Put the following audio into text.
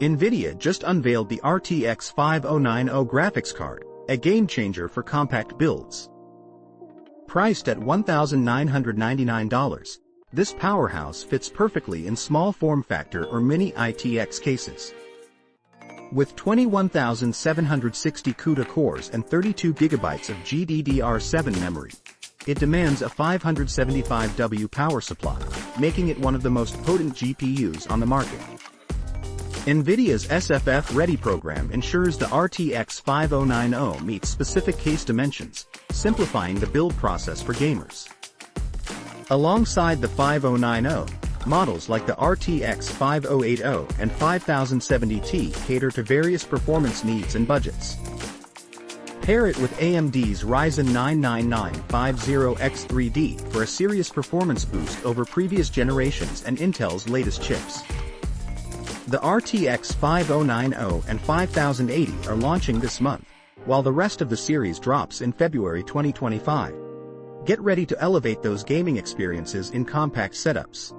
Nvidia just unveiled the RTX 5090 graphics card, a game-changer for compact builds. Priced at $1,999, this powerhouse fits perfectly in small form factor or mini ITX cases. With 21,760 CUDA cores and 32 GB of GDDR7 memory, it demands a 575W power supply, making it one of the most potent GPUs on the market. Nvidia's SFF-Ready program ensures the RTX 5090 meets specific case dimensions, simplifying the build process for gamers. Alongside the 5090, models like the RTX 5080 and 5070T cater to various performance needs and budgets. Pair it with AMD's Ryzen 9 9950X3D for a serious performance boost over previous generations and Intel's latest chips. The RTX 5090 and 5080 are launching this month, while the rest of the series drops in February 2025. Get ready to elevate those gaming experiences in compact setups.